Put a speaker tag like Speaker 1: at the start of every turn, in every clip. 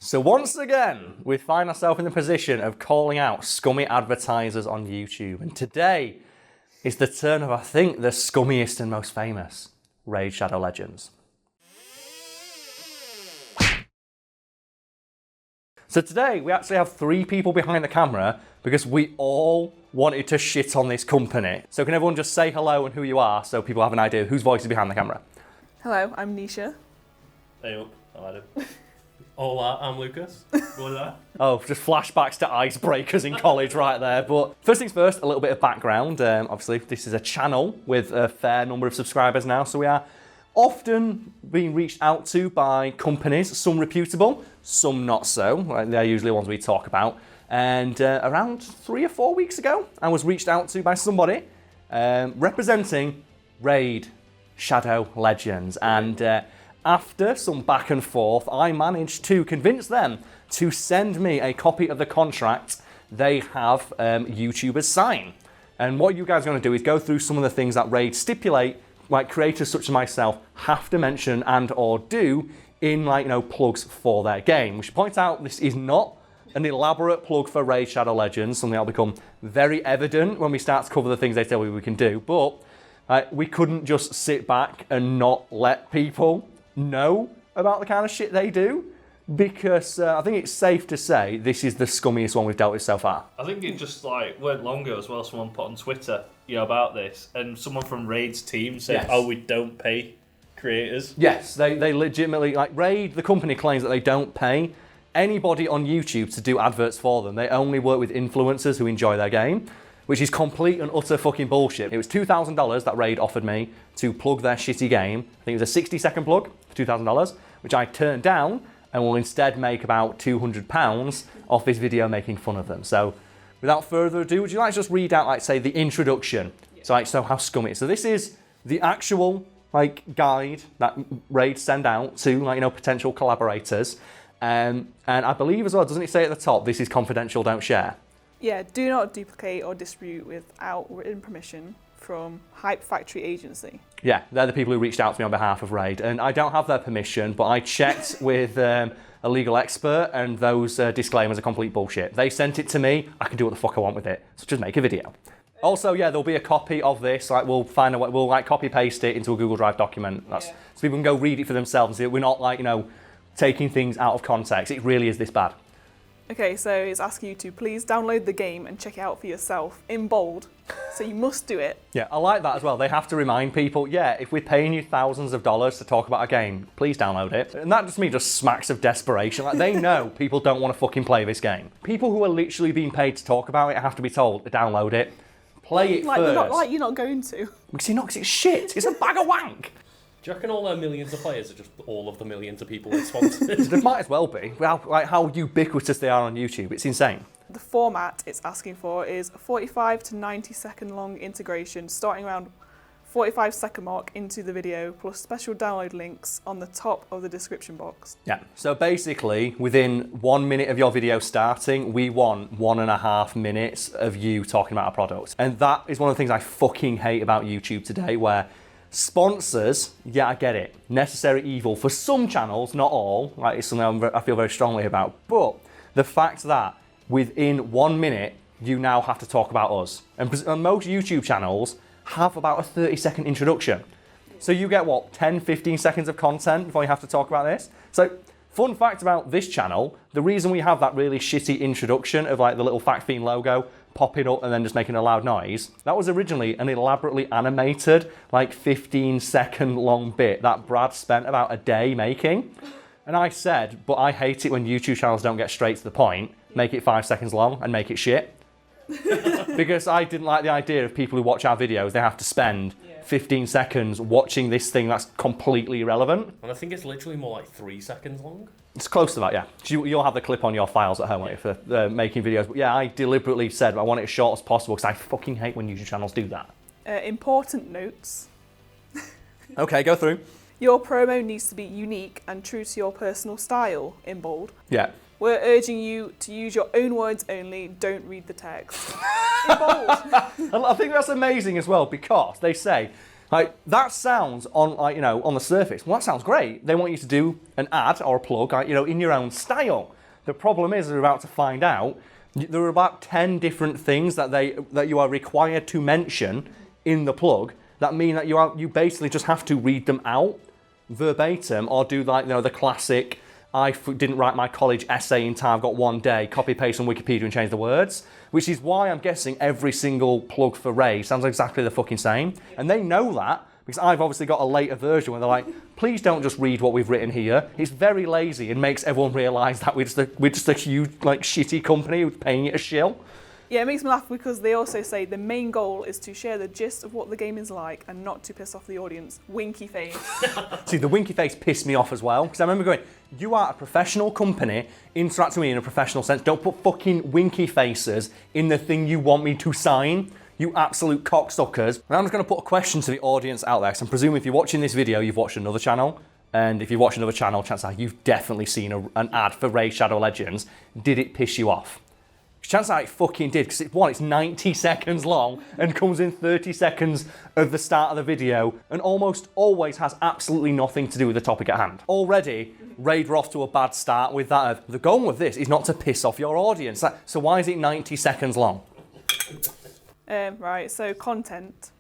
Speaker 1: So once again, we find ourselves in the position of calling out scummy advertisers on YouTube. And today is the turn of, I think, the scummiest and most famous, Raid Shadow Legends. So today, we actually have 3 people behind the camera because we all wanted to shit on this company. So can everyone just say hello and who you are so people have an idea whose voice is behind the camera?
Speaker 2: Hello, I'm Nisha.
Speaker 3: Hey up, I'm Adam. Hola, I'm Lucas. Hola.
Speaker 1: Oh, just flashbacks to icebreakers in college right there. But first things first, a little bit of background. Obviously, this is a channel with a fair number of subscribers now, so we are often being reached out to by companies, some reputable, some not so. Like, they're usually the ones we talk about. And around 3 or 4 weeks ago, I was reached out to by somebody representing Raid Shadow Legends. And after some back and forth, I managed to convince them to send me a copy of the contract they have YouTubers sign. And what you guys are going to do is go through some of the things that Raid stipulate, like creators such as myself have to mention and or do in plugs for their game. We should point out this is not an elaborate plug for Raid Shadow Legends, something that'll become very evident when we start to cover the things they tell me we can do. But we couldn't just sit back and not let people know about the kind of shit they do, because I think it's safe to say this is the scummiest one we've dealt with so far.
Speaker 3: I think it just weren't long ago as well, someone put on Twitter, about this, and someone from Raid's team said,
Speaker 1: Yes.
Speaker 3: "Oh, we don't pay creators."
Speaker 1: Yes, they legitimately, Raid, the company claims that they don't pay anybody on YouTube to do adverts for them. They only work with influencers who enjoy their game, which is complete and utter fucking bullshit. It was $2,000 that Raid offered me to plug their shitty game. I think it was a 60-second plug for $2,000, which I turned down and will instead make about £200 off this video making fun of them. So without further ado, would you like to just read out, say, the introduction? Yeah. So how scummy it is. So this is the actual guide that Raid send out to potential collaborators. And I believe as well, doesn't it say at the top, this is confidential, don't share?
Speaker 2: Yeah, do not duplicate or distribute without written permission from Hype Factory Agency.
Speaker 1: Yeah, they're the people who reached out to me on behalf of Raid, and I don't have their permission, but I checked with a legal expert, and those disclaimers are complete bullshit. They sent it to me, I can do what the fuck I want with it, so just make a video. Also, yeah, there'll be a copy of this, we'll find a way, we'll copy paste it into a Google Drive document, so people can go read it for themselves and see that we're not taking things out of context. It really is this bad.
Speaker 2: Okay, so it's asking you to please download the game and check it out for yourself in bold. So you must do it.
Speaker 1: Yeah, I like that as well. They have to remind people, yeah, if we're paying you thousands of dollars to talk about a game, please download it. And that just smacks of desperation. They know people don't want to fucking play this game. People who are literally being paid to talk about it have to be told to download it, play it first.
Speaker 2: You're not going to.
Speaker 1: Because it's shit. It's a bag of wank.
Speaker 3: Do you reckon all their millions of players are just all of the millions of people it's sponsored?
Speaker 1: They might as well be. How ubiquitous they are on YouTube. It's insane.
Speaker 2: The format it's asking for is a 45 to 90 second long integration starting around 45 second mark into the video, plus special download links on the top of the description box.
Speaker 1: Yeah, so basically within 1 minute of your video starting, we want 1.5 minutes of you talking about a product. And that is one of the things I fucking hate about YouTube today, where sponsors, yeah, I get it, necessary evil for some channels, not all, it's something I feel very strongly about, but the fact that within 1 minute, you now have to talk about us. And most YouTube channels have about a 30-second introduction. So you get, 10, 15 seconds of content before you have to talk about this? So, fun fact about this channel, the reason we have that really shitty introduction of the little Fiend logo popping up and then just making a loud noise, that was originally an elaborately animated, 15-second long bit that Brad spent about a day making. And I said, but I hate it when YouTube channels don't get straight to the point, make it 5 seconds long and make it shit. Because I didn't like the idea of people who watch our videos, they have to spend 15 seconds watching this thing that's completely irrelevant.
Speaker 3: And I think it's literally more like 3 seconds long.
Speaker 1: It's close to that, yeah. You'll have the clip on your files at home, won't you, for making videos. But yeah, I deliberately said I want it as short as possible because I fucking hate when YouTube channels do that.
Speaker 2: Important notes.
Speaker 1: Okay, go through.
Speaker 2: Your promo needs to be unique and true to your personal style, in bold.
Speaker 1: Yeah.
Speaker 2: We're urging you to use your own words only, don't read the text. In bold.
Speaker 1: I think that's amazing as well, because they say Like, that sounds on, like, you know, on the surface, well, that sounds great. They want you to do an ad or a plug, like, you know, in your own style. The problem is, we're about to find out, there are about 10 different things that you are required to mention in the plug that mean that you basically just have to read them out verbatim, or do, like, you know, the classic, didn't write my college essay in time, I've got one day, copy paste on Wikipedia and change the words, which is why I'm guessing every single plug for Ray sounds exactly the fucking same. And they know that, because I've obviously got a later version where they're like, please don't just read what we've written here. It's very lazy and makes everyone realise that we're just a huge, like, shitty company who's paying it a shill.
Speaker 2: Yeah, it makes me laugh because they also say the main goal is to share the gist of what the game is like and not to piss off the audience. Winky face.
Speaker 1: See, the winky face pissed me off as well, because I remember going, you are a professional company, interact with me in a professional sense, don't put fucking winky faces in the thing you want me to sign, you absolute cocksuckers. And I'm just going to put a question to the audience out there, because I'm presuming if you're watching this video, you've watched another channel, and if you've watched another channel, chances are you've definitely seen an ad for Raid Shadow Legends. Did it piss you off? Chances are it fucking did, because it's 90 seconds long and comes in 30 seconds of the start of the video and almost always has absolutely nothing to do with the topic at hand. Already, Raid were off to a bad start with that of, the goal with this is not to piss off your audience. So why is it 90 seconds long?
Speaker 2: Right, so content.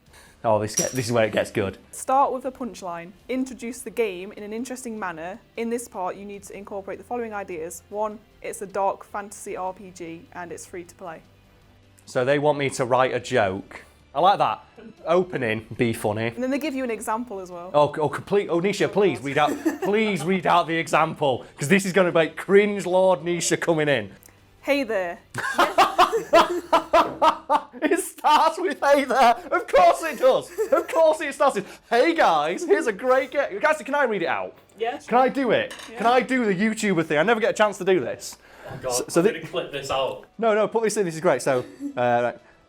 Speaker 1: Oh, this is where it gets good.
Speaker 2: Start with a punchline. Introduce the game in an interesting manner. In this part, you need to incorporate the following ideas. 1, it's a dark fantasy RPG and it's free to play.
Speaker 1: So they want me to write a joke. I like that. Opening, be funny.
Speaker 2: And then they give you an example as well.
Speaker 1: Oh, Nisha, please read out the example, because this is going to be cringe Lord Nisha coming in.
Speaker 2: Hey there.
Speaker 1: It starts with hey there. Of course it does. Of course it starts with, hey guys, here's a great game. Guys, can I read it out?
Speaker 2: Yeah.
Speaker 1: Can I do it? Yeah. Can I do the YouTuber thing? I never get a chance to do this.
Speaker 3: Oh God, I'm going to clip this out.
Speaker 1: No, put this in. This is great. So,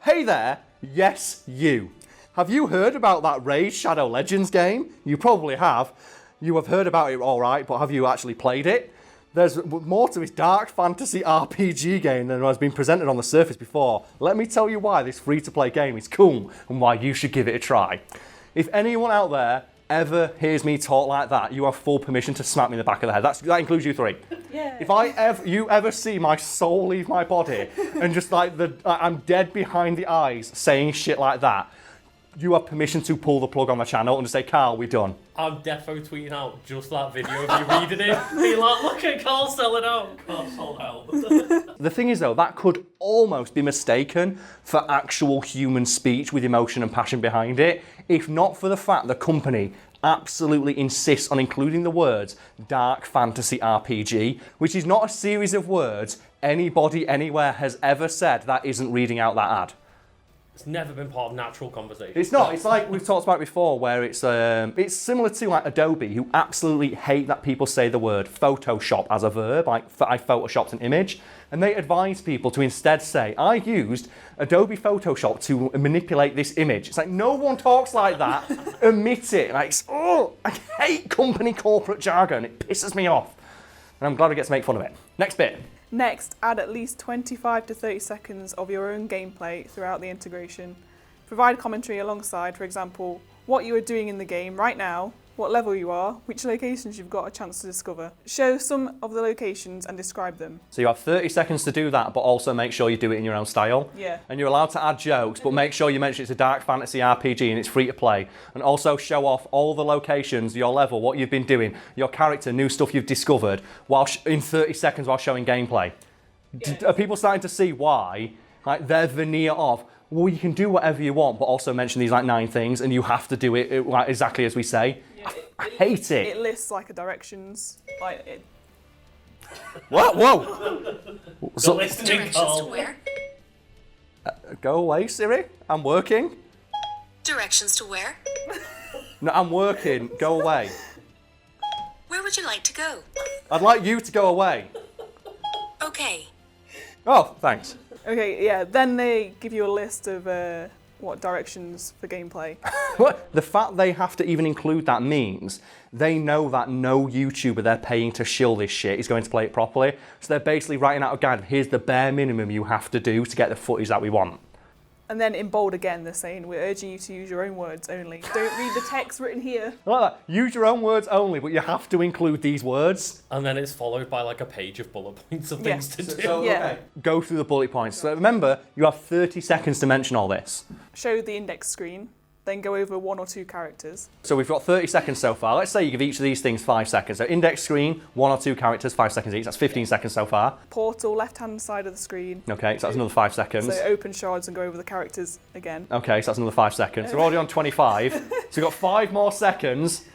Speaker 1: hey there. Yes, you. Have you heard about that Raid Shadow Legends game? You probably have. You have heard about it, all right, but have you actually played it? There's more to this dark fantasy RPG game than has been presented on the surface before. Let me tell you why this free-to-play game is cool and why you should give it a try. If anyone out there ever hears me talk like that, you have full permission to smack me in the back of the head. That includes you three.
Speaker 2: Yeah.
Speaker 1: If you ever see my soul leave my body and just like I'm dead behind the eyes saying shit like that, you have permission to pull the plug on the channel and just say, Karl, we're done.
Speaker 4: I'm defo tweeting out just that video of you reading it. Be like, look at Karl selling out. Karl sold out.
Speaker 1: The thing is, though, that could almost be mistaken for actual human speech with emotion and passion behind it, if not for the fact the company absolutely insists on including the words dark fantasy RPG, which is not a series of words anybody anywhere has ever said that isn't reading out that ad.
Speaker 4: It's never been part of natural conversation.
Speaker 1: It's not. It's like we've talked about before, where it's similar to like Adobe, who absolutely hate that people say the word Photoshop as a verb, like I photoshopped an image, and they advise people to instead say, I used Adobe Photoshop to manipulate this image. It's like, no one talks like that. Admit it. Like, I hate company corporate jargon. It pisses me off. And I'm glad I get to make fun of it. Next bit.
Speaker 2: Next, add at least 25 to 30 seconds of your own gameplay throughout the integration. Provide commentary alongside, for example, what you are doing in the game right now, what level you are, which locations you've got a chance to discover. Show some of the locations and describe them.
Speaker 1: So you have 30 seconds to do that, but also make sure you do it in your own style.
Speaker 2: Yeah.
Speaker 1: And you're allowed to add jokes, but make sure you mention it's a dark fantasy RPG and it's free to play. And also show off all the locations, your level, what you've been doing, your character, new stuff you've discovered, while in 30 seconds while showing gameplay. Yeah. Are people starting to see why, like, their veneer of, well, you can do whatever you want, but also mention these like 9 things, and you have to do it like exactly as we say. Yeah, I hate it.
Speaker 2: It lists like a directions, like it.
Speaker 1: What? Whoa!
Speaker 4: So, directions to where?
Speaker 1: Go away, Siri. I'm working.
Speaker 5: Directions to where?
Speaker 1: No, I'm working. Go away.
Speaker 5: Where would you like to go?
Speaker 1: I'd like you to go away.
Speaker 5: Okay.
Speaker 1: Oh, thanks.
Speaker 2: Okay, yeah, then they give you a list of what directions for gameplay.
Speaker 1: The fact they have to even include that means they know that no YouTuber they're paying to shill this shit is going to play it properly. So they're basically writing out a guide. Here's the bare minimum you have to do to get the footage that we want.
Speaker 2: And then in bold again, they're saying, we're urging you to use your own words only. Don't read the text written here.
Speaker 1: I like that. Use your own words only, but you have to include these words.
Speaker 4: And then it's followed by like a page of bullet points of things to do.
Speaker 1: So,
Speaker 2: Yeah.
Speaker 1: okay, go through the bullet points. So remember, you have 30 seconds to mention all this.
Speaker 2: Show the index screen, then go over 1 or 2 characters.
Speaker 1: So we've got 30 seconds so far. Let's say you give each of these things 5 seconds. So index screen, 1 or 2 characters, 5 seconds each. That's 15 seconds so far.
Speaker 2: Portal, left-hand side of the screen.
Speaker 1: Okay, so that's another 5 seconds.
Speaker 2: So open shards and go over the characters again.
Speaker 1: Okay, so that's another 5 seconds. We're already on 25. So we've got 5 more seconds.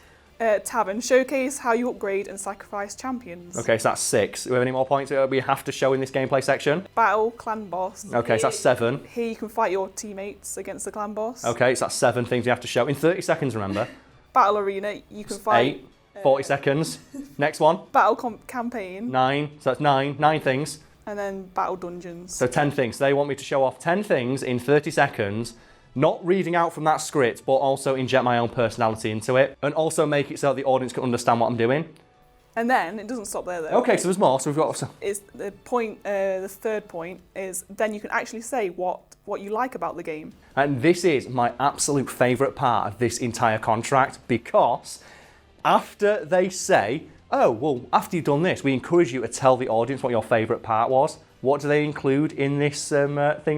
Speaker 2: Tavern, showcase how you upgrade and sacrifice champions.
Speaker 1: Okay, so that's 6. Do we have any more points we have to show in this gameplay section?
Speaker 2: Battle, clan boss.
Speaker 1: Okay, so that's 7.
Speaker 2: Here you can fight your teammates against the clan boss.
Speaker 1: Okay, so that's 7 things you have to show in 30 seconds, remember.
Speaker 2: Battle arena, you can fight.
Speaker 1: 8, 40 seconds. Next one,
Speaker 2: Battle campaign,
Speaker 1: 9, so that's 9 things.
Speaker 2: and then battle dungeons.
Speaker 1: So 10 things. They want me to show off 10 things in 30 seconds, not reading out from that script, but also inject my own personality into it, and also make it so that the audience can understand what I'm doing.
Speaker 2: And then, it doesn't stop there though.
Speaker 1: Okay, so there's more. So we've got...
Speaker 2: Is the point, the third point is then you can actually say what you like about the game.
Speaker 1: And this is my absolute favourite part of this entire contract, because after they say, oh, well, after you've done this, we encourage you to tell the audience what your favourite part was. What do they include in this thing,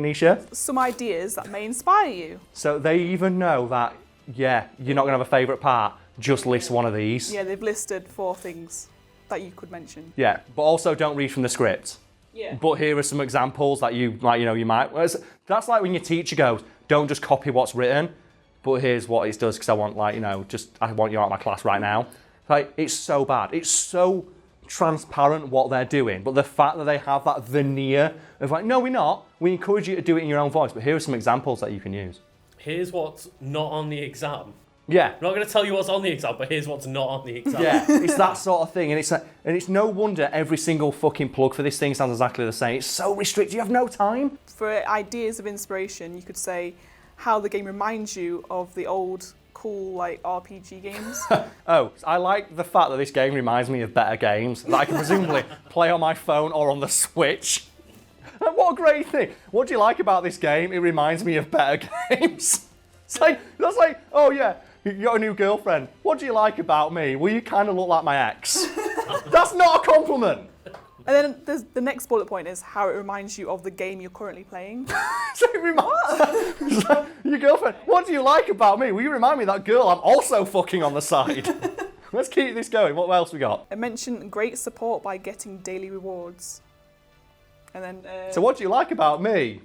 Speaker 1: Nisha?
Speaker 2: Some ideas that may inspire you.
Speaker 1: So they even know that, yeah, you're not going to have a favourite part, just list one of these.
Speaker 2: Yeah, they've listed 4 things that you could mention.
Speaker 1: Yeah, but also don't read from the script.
Speaker 2: Yeah.
Speaker 1: But here are some examples that you might, you might. That's like when your teacher goes, don't just copy what's written, but here's what it does because I want, I want you out of my class right now. Like, it's so bad. It's so transparent what they're doing, but the fact that they have that veneer of like, no, we're not. We encourage you to do it in your own voice, but here are some examples that you can use.
Speaker 4: Here's what's not on the exam.
Speaker 1: Yeah.
Speaker 4: I'm not going to tell you what's on the exam, but here's what's not on the exam.
Speaker 1: Yeah, it's that sort of thing, and it's no wonder every single fucking plug for this thing sounds exactly the same. It's so restricted, you have no time.
Speaker 2: For ideas of inspiration, you could say how the game reminds you of the old cool RPG games.
Speaker 1: Oh, I like the fact that this game reminds me of better games that I can presumably play on my phone or on the Switch. What a great thing. What do you like about this game? It reminds me of better games. That's like, oh yeah, you got a new girlfriend. What do you like about me? Well, you kind of look like my ex. That's not a compliment.
Speaker 2: And then there's the next bullet point is how it reminds you of the game you're currently playing.
Speaker 1: So it reminds your girlfriend. What do you like about me? Well, you remind me of that girl I'm also fucking on the side. Let's keep this going. What else we got?
Speaker 2: I mentioned great support by getting daily rewards. And then.
Speaker 1: So what do you like about me?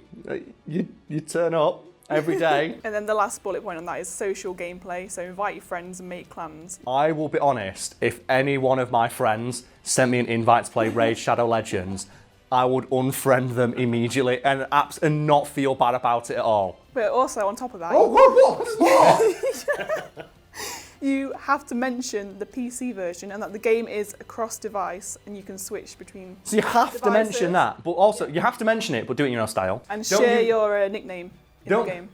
Speaker 1: You turn up every day.
Speaker 2: And then the last bullet point on that is social gameplay. So invite your friends and make clans.
Speaker 1: I will be honest, if any one of my friends sent me an invite to play Raid Shadow Legends, I would unfriend them immediately and not feel bad about it at all.
Speaker 2: But also on top of that,
Speaker 1: What?
Speaker 2: you have to mention the PC version and that the game is across device and you can switch between.
Speaker 1: So you have to
Speaker 2: devices.
Speaker 1: mention that, but also you have to mention it, but do it in your own style.
Speaker 2: And
Speaker 1: Don't
Speaker 2: share
Speaker 1: you-
Speaker 2: your nickname in the game.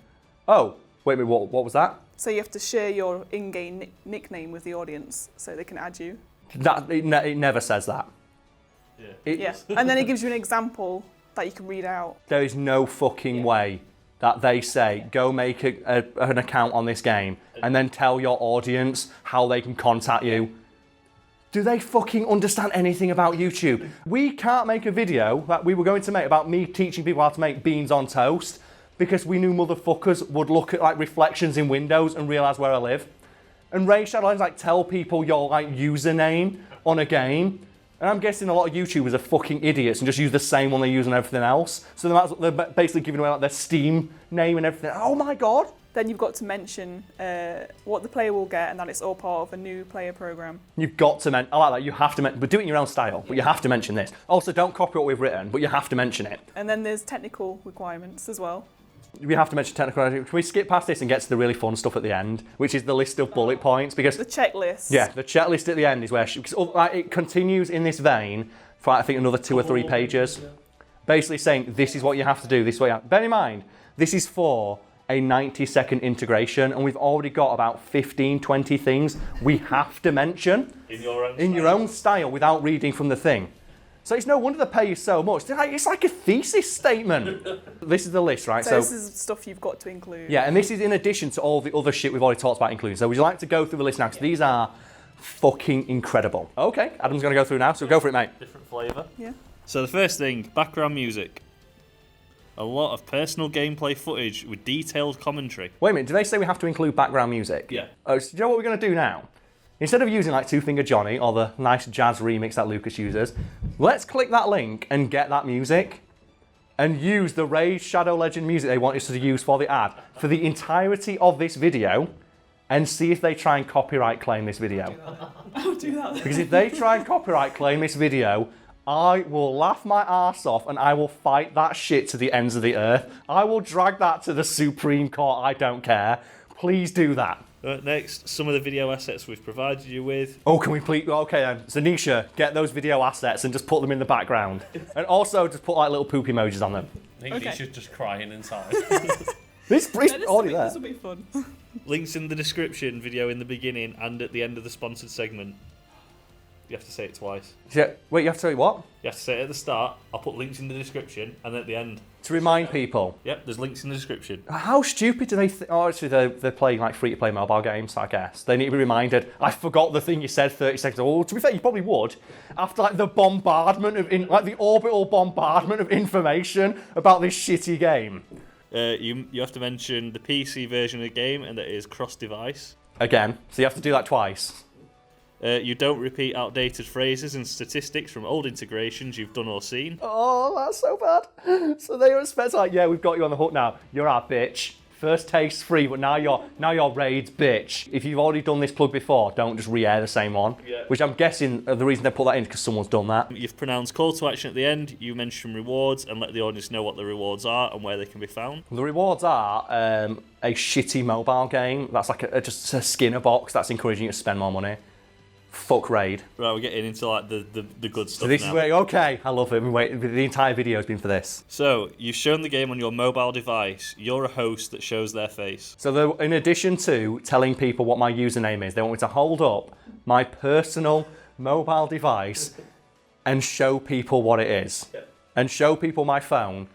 Speaker 1: Oh, wait a minute, what was that?
Speaker 2: So you have to share your in-game nickname with the audience so they can add you.
Speaker 1: It never says that.
Speaker 2: Yeah. And then it gives you an example that you can read out.
Speaker 1: There is no fucking way that they say, go make an account on this game and then tell your audience how they can contact you. Do they fucking understand anything about YouTube? We can't make a video that we were going to make about me teaching people how to make beans on toast because we knew motherfuckers would look at reflections in windows and realise where I live. And Raid Shadow Legends tell people your username on a game. And I'm guessing a lot of YouTubers are fucking idiots and just use the same one they use on everything else. So they're basically giving away their Steam name and everything. Oh my god!
Speaker 2: Then you've got to mention what the player will get and that it's all part of a new player program.
Speaker 1: You've got to mention. I like that. You have to mention, but do it in your own style. But you have to mention this. Also, don't copy what we've written, but you have to mention it.
Speaker 2: And then there's technical requirements as well.
Speaker 1: We have to mention technical. Can we skip past this and get to the really fun stuff at the end, which is the list of bullet points? Because
Speaker 2: The checklist.
Speaker 1: yeah, the checklist at the end is where it continues in this vein for I think another 2 or 3 pages, basically saying this is what you have to do. This is what you have. Bear in mind, this is for a 90-second integration, and we've already got about 15, 20 things we have to mention
Speaker 3: In your own
Speaker 1: in your own style without reading from the thing. So it's no wonder they pay you so much. It's like a thesis statement. This is the list, right?
Speaker 2: So this is stuff you've got to include.
Speaker 1: Yeah, and this is in addition to all the other shit we've already talked about including. So would you like to go through the list now? Because these are fucking incredible. Okay, Adam's going to go through now, so go for it, mate.
Speaker 3: Different flavour.
Speaker 2: Yeah.
Speaker 3: So the first thing, background music. A lot of personal gameplay footage with detailed commentary.
Speaker 1: Wait a minute, do they say we have to include background music?
Speaker 3: Yeah.
Speaker 1: Oh, so do you know what we're going to do now? Instead of using like Two Finger Johnny or the nice jazz remix that Lucas uses, let's click that link and get that music and use the Raid Shadow Legend music they want us to use for the ad for the entirety of this video and see if they try and copyright claim this video.
Speaker 2: I'll do that.
Speaker 1: Because if they try and copyright claim this video, I will laugh my arse off and I will fight that shit to the ends of the earth. I will drag that to the Supreme Court, I don't care. Please do that.
Speaker 3: Next, some of the video assets we've provided you with.
Speaker 1: Oh, can we please? Okay then. So Nisha, get those video assets and just put them in the background. And also just put like little poop emojis on them.
Speaker 4: I think
Speaker 2: Okay.
Speaker 4: Nisha's just crying inside.
Speaker 1: This
Speaker 2: This
Speaker 1: already there.
Speaker 2: will be fun.
Speaker 3: Links in the description, video in the beginning and at the end of the sponsored segment. You have to say it twice.
Speaker 1: Yeah, wait, you have to say what?
Speaker 3: You have to say it at the start. I'll put links in the description and at the end.
Speaker 1: To remind people.
Speaker 3: Yep, there's links in the description.
Speaker 1: How stupid do they think? Oh, actually, they're playing like free-to-play mobile games, I guess. They need to be reminded, I forgot the thing you said 30 seconds ago. Well, to be fair, you probably would. After like the bombardment of, the orbital bombardment of information about this shitty game.
Speaker 3: You have to mention the PC version of the game and that it is cross-device.
Speaker 1: Again, so you have to do that twice.
Speaker 3: You don't repeat outdated phrases and statistics from old integrations you've done or seen.
Speaker 1: Oh, that's so bad. So they were expecting like, yeah, we've got you on the hook now. You're our bitch. First taste free, but now you're Raid's bitch. If you've already done this plug before, don't just re-air the same one.
Speaker 3: Yeah.
Speaker 1: Which I'm guessing the reason they put that in is because someone's done that.
Speaker 3: You've pronounced call to action at the end. You mention rewards and let the audience know what the rewards are and where they can be found.
Speaker 1: The rewards are a shitty mobile game. That's like just a Skinner box that's encouraging you to spend more money. Fuck Raid.
Speaker 3: Right, we're getting into like the good stuff
Speaker 1: So this
Speaker 3: now.
Speaker 1: is where, okay, I love it. The entire video has been for this.
Speaker 3: So, you've shown the game on your mobile device. You're a host that shows their face.
Speaker 1: So in addition to telling people what my username is, they want me to hold up my personal mobile device and show people what it is. And show people my phone.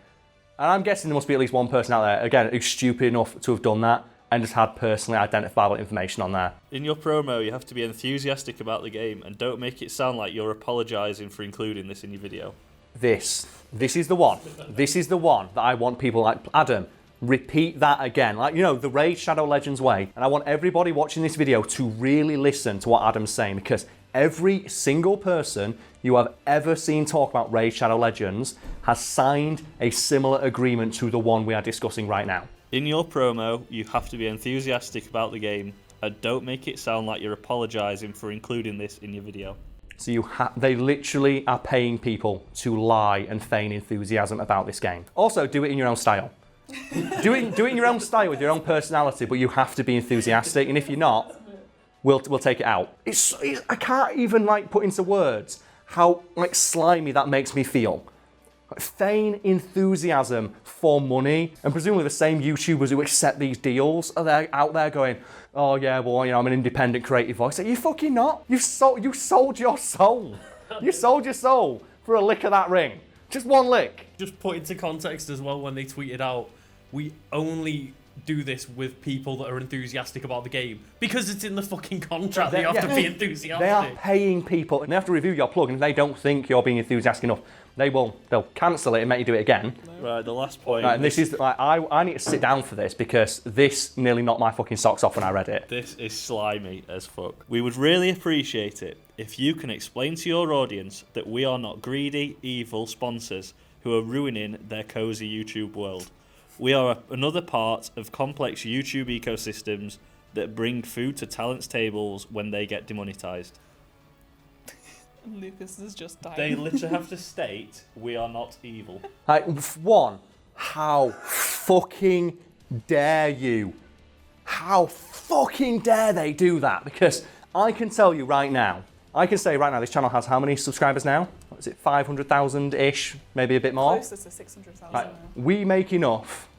Speaker 1: And I'm guessing there must be at least one person out there, again, who's stupid enough to have done that and just had personally identifiable information on there.
Speaker 3: In your promo, you have to be enthusiastic about the game and don't make it sound like you're apologising for including this in your video.
Speaker 1: This is the one. This is the one that I want people like, Adam, repeat that again. Like, the Raid Shadow Legends way. And I want everybody watching this video to really listen to what Adam's saying, because every single person you have ever seen talk about Raid Shadow Legends has signed a similar agreement to the one we are discussing right now.
Speaker 3: In your promo, you have to be enthusiastic about the game and don't make it sound like you're apologising for including this in your video.
Speaker 1: So they literally are paying people to lie and feign enthusiasm about this game. Also, do it in your own style. do it in your own style with your own personality, but you have to be enthusiastic. And if you're not, we'll take it out. I can't even put into words how slimy that makes me feel. Feign enthusiasm for money, and presumably the same YouTubers who accept these deals are out there going, oh yeah, well, I'm an independent creative voice. You're fucking not. You sold your soul. You sold your soul for a lick of that ring. Just one lick.
Speaker 4: Just put into context as well, when they tweeted out, we only do this with people that are enthusiastic about the game because it's in the fucking contract. They have to be enthusiastic.
Speaker 1: They are paying people, and they have to review your plug, and if they don't think you're being enthusiastic enough, they'll cancel it and make you do it again.
Speaker 3: Right, the last point.
Speaker 1: Right, and this is I need to sit down for this because this nearly knocked my fucking socks off when I read it.
Speaker 3: This is slimy as fuck. We would really appreciate it if you can explain to your audience that we are not greedy, evil sponsors who are ruining their cozy YouTube world. We are another part of complex YouTube ecosystems that bring food to talents' tables when they get demonetized.
Speaker 2: Lucas is just dying.
Speaker 3: They literally have to state, we are not evil.
Speaker 1: One, how fucking dare you? How fucking dare they do that? Because I can tell you right now, this channel has how many subscribers now? What is it, 500,000-ish, maybe a bit more?
Speaker 2: Closer to 600,000
Speaker 1: Right.
Speaker 2: now.
Speaker 1: We make enough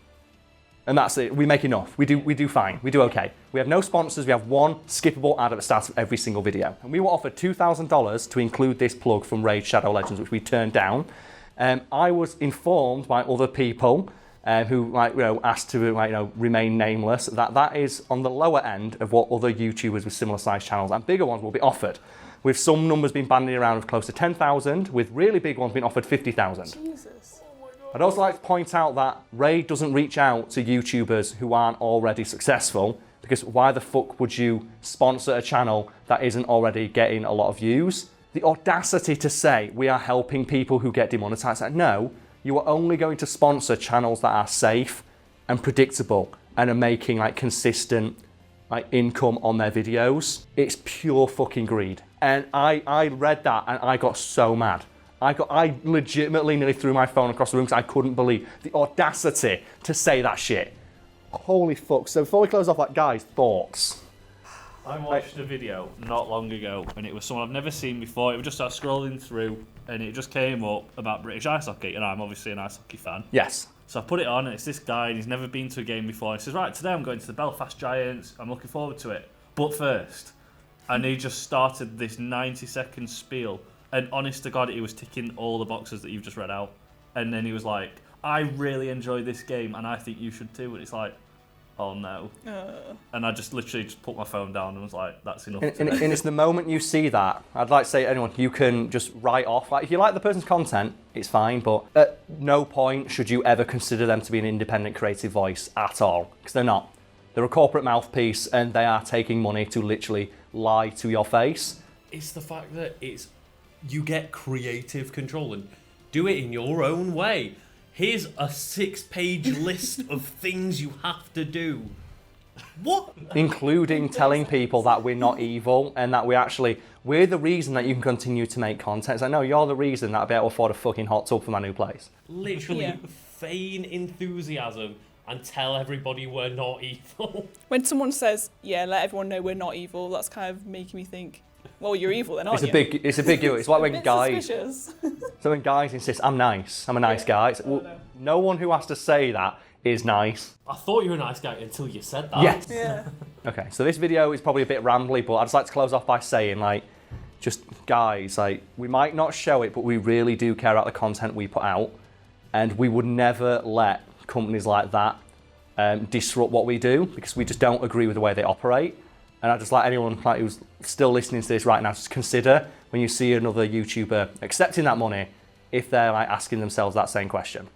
Speaker 1: And that's it. We make enough. We do fine. We do okay. We have no sponsors. We have one skippable ad at the start of every single video. And we were offered $2,000 to include this plug from Raid Shadow Legends, which we turned down. I was informed by other people who asked to remain nameless that is on the lower end of what other YouTubers with similar sized channels and bigger ones will be offered. With some numbers being bandied around of close to 10,000, with really big ones being offered 50,000.
Speaker 2: Jesus.
Speaker 1: I'd also like to point out that Raid doesn't reach out to YouTubers who aren't already successful, because why the fuck would you sponsor a channel that isn't already getting a lot of views? The audacity to say we are helping people who get demonetized. No, you are only going to sponsor channels that are safe and predictable and are making consistent income on their videos. It's pure fucking greed. And I read that and I got so mad. I legitimately nearly threw my phone across the room because I couldn't believe the audacity to say that shit. Holy fuck. So before we close off, guys, thoughts?
Speaker 3: I watched a video not long ago and it was someone I've never seen before. It was just scrolling through and it just came up about British ice hockey, and I'm obviously an ice hockey fan.
Speaker 1: Yes.
Speaker 3: So I put it on and it's this guy and he's never been to a game before. He says, right, today I'm going to the Belfast Giants. I'm looking forward to it. But first, and he just started this 90-second spiel. And honest to God, he was ticking all the boxes that you've just read out. And then he was like, I really enjoy this game and I think you should too. And it's like, oh no. And I just literally just put my phone down and was like, that's enough.
Speaker 1: And it's the moment you see that, I'd like to say to anyone, you can just write off. If you like the person's content, it's fine, but at no point should you ever consider them to be an independent creative voice at all, because they're not. They're a corporate mouthpiece and they are taking money to literally lie to your face.
Speaker 4: It's the fact that you get creative control and do it in your own way. Here's a 6-page list of things you have to do. What?
Speaker 1: Including telling people that we're not evil and that we're the reason that you can continue to make content. So no, you're the reason that I'll be able to afford a fucking hot tub for my new place.
Speaker 4: Literally feign enthusiasm and tell everybody we're not evil.
Speaker 2: When someone says, yeah, let everyone know we're not evil, that's kind of making me think, well, you're evil then, aren't you?
Speaker 1: It's a big deal. It's like when guys...
Speaker 2: Suspicious.
Speaker 1: So when guys insist, I'm nice, I'm a nice guy. No one who has to say that is nice.
Speaker 4: I thought you were a nice guy until you said that.
Speaker 1: Yes.
Speaker 2: Yeah.
Speaker 1: Okay, so this video is probably a bit rambly, but I'd just like to close off by saying, just guys, we might not show it, but we really do care about the content we put out, and we would never let companies like that disrupt what we do, because we just don't agree with the way they operate. And I'd just like anyone who's still listening to this right now, just consider when you see another YouTuber accepting that money, if they're asking themselves that same question.